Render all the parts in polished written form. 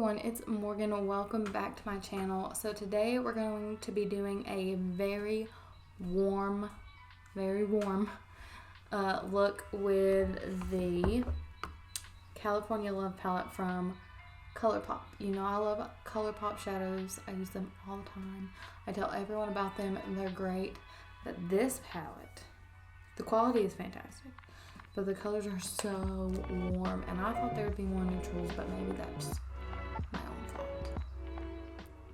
everyone, it's Morgan. Welcome back to my channel. So today we're going to be doing a very warm look with the California Love palette from ColourPop. You know I love ColourPop shadows. I use them all the time. I tell everyone about them and they're great. But this palette, the quality is fantastic, but the colors are so warm, and I thought there would be more neutrals, but maybe that's my own fault.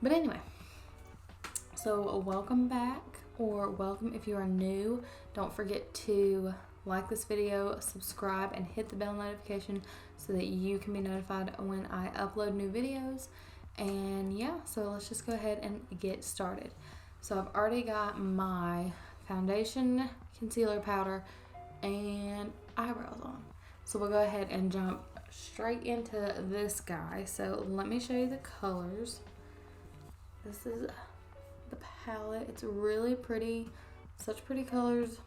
But anyway, so welcome back, or welcome if you are new. Don't forget to like this video, subscribe, and hit the bell notification so that you can be notified when I upload new videos. And yeah, so let's just go ahead and get started. So I've already got my foundation, concealer, powder, and eyebrows on. So we'll go ahead and jump straight into this guy. So let me show you the colors. This is the palette. It's really pretty, such pretty colors,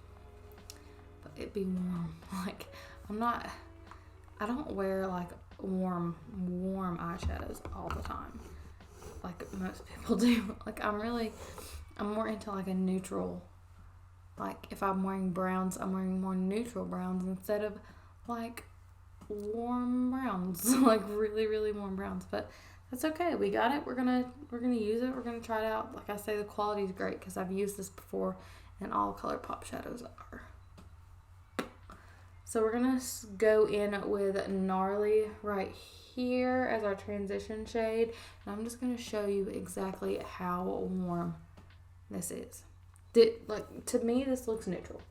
but it'd be warm. Like, I don't wear like warm eyeshadows all the time like most people do. Like I'm more into like a neutral, like if I'm wearing browns, I'm wearing more neutral browns instead of like warm browns, like really warm browns. But that's okay. We got it. We're gonna use it. We're gonna try it out. Like I say, the quality is great because I've used this before, and all ColourPop shadows are. So we're gonna go in with Gnarly right here as our transition shade, and I'm just gonna show you exactly how warm this is. Like, to me, this looks neutral.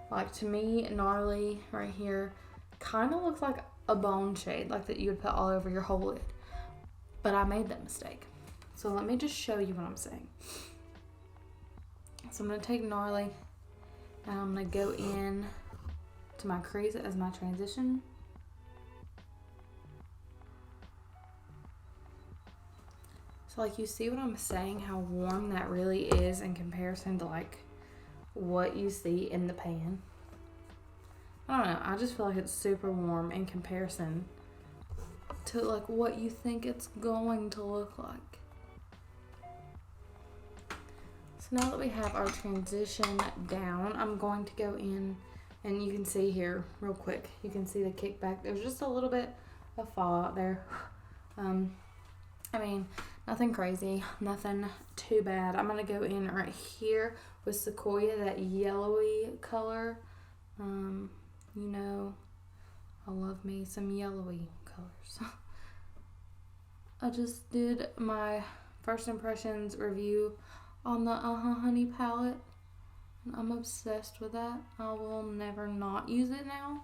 Like, to me, Gnarly right here kind of looks like a bone shade, like that you would put all over your whole lid. But I made that mistake. So let me just show you what I'm saying. So I'm going to take Gnarly, and I'm going to go in to my crease as my transition. So like, you see what I'm saying, how warm that really is in comparison to like what you see in the pan. I don't know, I just feel like it's super warm in comparison to like what you think it's going to look like. So now that we have our transition down, I'm going to go in, and you can see here real quick, you can see the kickback. There's just a little bit of fallout there. I mean, nothing crazy, nothing too bad. I'm going to go in right here with Sequoia, that yellowy color. You know, I love me some yellowy colors. I just did my first impressions review on the Honey palette, and I'm obsessed with that. I will never not use it now.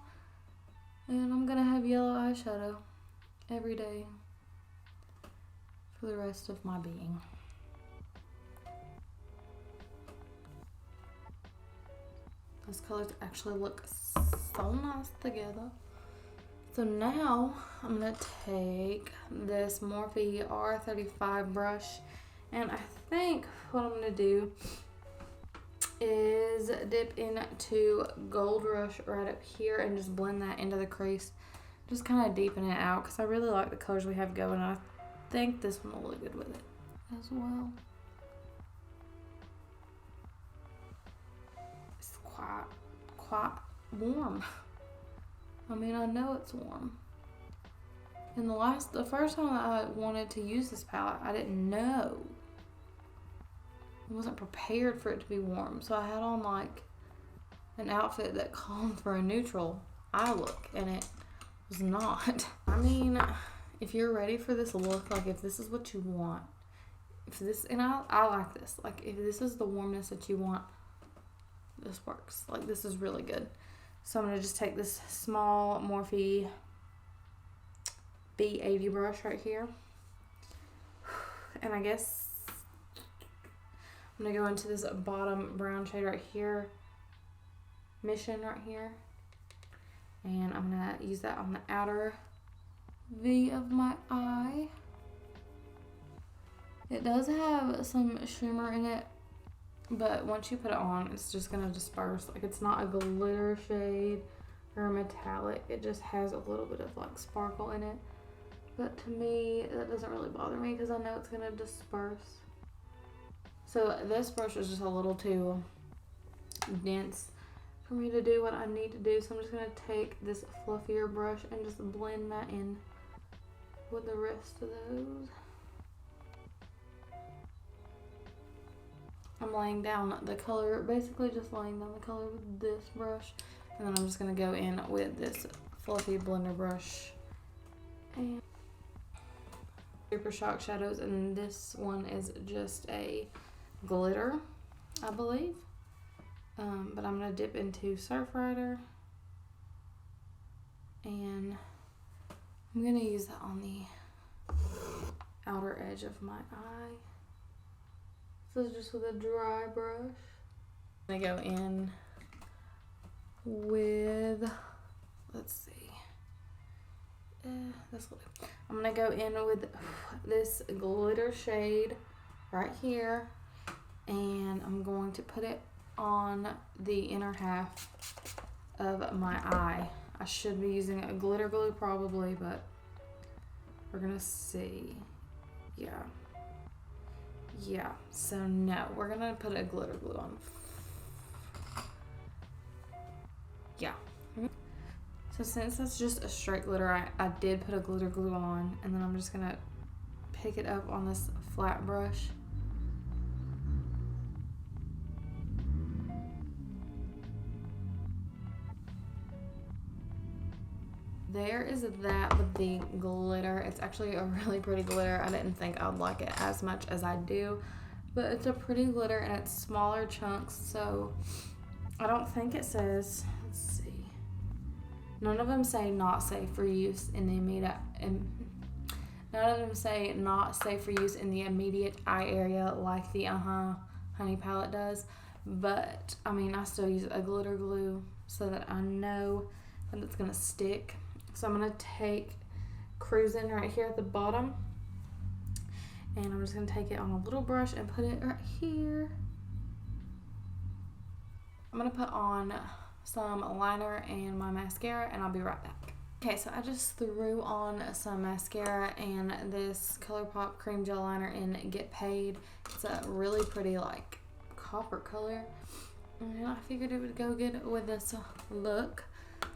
And I'm going to have yellow eyeshadow every day for the rest of my being. Those colors actually look so nice together. So now I'm going to take this Morphe R35 brush, and I think what I'm going to do is dip into Gold Rush right up here and just blend that into the crease. Just kind of deepen it out because I really like the colors we have going. I think this one will look good with it as well. It's quite warm. I mean, I know it's warm. And the first time I wanted to use this palette, I didn't know. I wasn't prepared for it to be warm. So I had on like an outfit that called for a neutral eye look, and it was not. I mean, if you're ready for this look, like if this is what you want, and I like this, like if this is the warmness that you want, this works. Like, this is really good. So I'm going to just take this small Morphe B80 brush right here, and I guess I'm going to go into this bottom brown shade right here, Mission right here, and I'm going to use that on the outer V of my eye. It does have some shimmer in it, but once you put it on, it's just going to disperse. Like, it's not a glitter shade or a metallic. It just has a little bit of like sparkle in it. But to me, that doesn't really bother me because I know it's gonna disperse. So this brush is just a little too dense for me to do what I need to do. So I'm just gonna take this fluffier brush and just blend that in with the rest of those. I'm laying down the color, basically just laying down the color with this brush. And then I'm just gonna go in with this fluffy blender brush and Super Shock Shadows, and this one is just a glitter, I believe. But I'm gonna dip into Surf Rider, and I'm gonna use that on the outer edge of my eye. So just with a dry brush. I'm gonna go in with, let's see, this will do. I'm gonna go in with this glitter shade right here, and I'm going to put it on the inner half of my eye. I should be using a glitter glue probably, but we're gonna see. Yeah, so no, we're gonna put a glitter glue on. Yeah. So since that's just a straight glitter, I did put a glitter glue on, and then I'm just gonna pick it up on this flat brush. There is that with the glitter. It's actually a really pretty glitter. I didn't think I would like it as much as I do, but it's a pretty glitter and it's smaller chunks, so I don't think it says, let's see, none of them say not safe for use in the immediate, none of them say not safe for use in the immediate eye area like the Honey palette does, but I mean, I still use a glitter glue so that I know that it's gonna stick. So I'm gonna take Cruisin' right here at the bottom, and I'm just gonna take it on a little brush and put it right here. I'm gonna put on some liner and my mascara, and I'll be right back. Okay, so I just threw on some mascara and this ColourPop cream gel liner in Get Paid. It's a really pretty like copper color, and I figured it would go good with this look.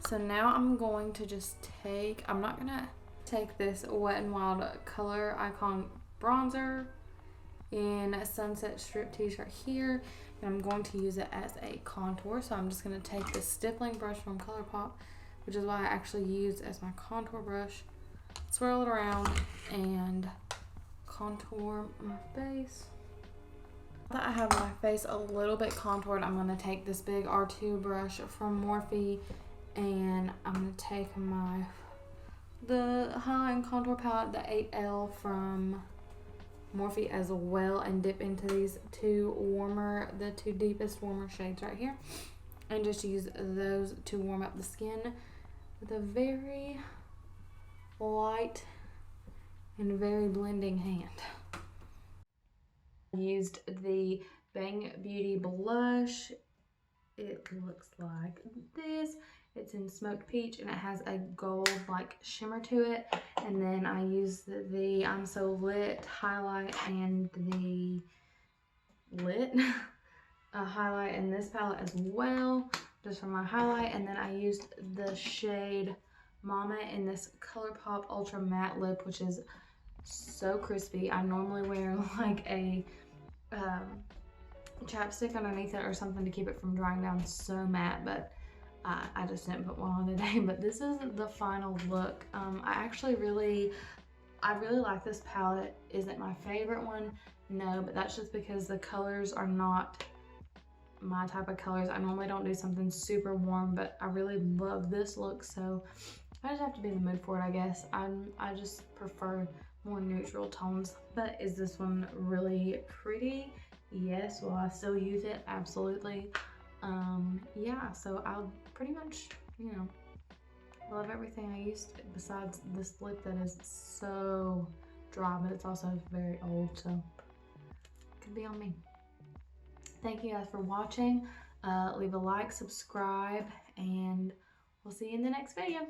So now I'm going to just take, I'm not gonna take this Wet n Wild Color Icon bronzer in Sunset Striptease right here, and I'm going to use it as a contour. So I'm just gonna take this stippling brush from ColourPop, which is what I actually use as my contour brush, swirl it around and contour my face. Now that I have my face a little bit contoured, I'm gonna take this big R2 brush from Morphe, and I'm gonna take the highlight and contour palette, the 8L from Morphe as well, and dip into these the two deepest warmer shades right here, and just use those to warm up the skin with a very light and very blending hand. I used the Bang Beauty blush. It looks like this. It's in Smoked Peach, and it has a gold like shimmer to it. And then I used the I'm So Lit highlight and the Lit highlight in this palette as well, just for my highlight. And then I used the shade Mama in this ColourPop Ultra Matte Lip, which is so crispy. I normally wear like a chapstick underneath it or something to keep it from drying down so matte, but I just didn't put one on today. But this is the final look. I really like this palette. Is it my favorite one? No, but that's just because the colors are not my type of colors. I normally don't do something super warm, but I really love this look, so I just have to be in the mood for it, I guess. I just prefer more neutral tones. But is this one really pretty? Yes. Will I still use it? Absolutely. Yeah, so I'll pretty much, you know, love everything I used besides this lip that is so dry, but it's also very old, so it could be on me. Thank you guys for watching. Leave a like, subscribe, and we'll see you in the next video.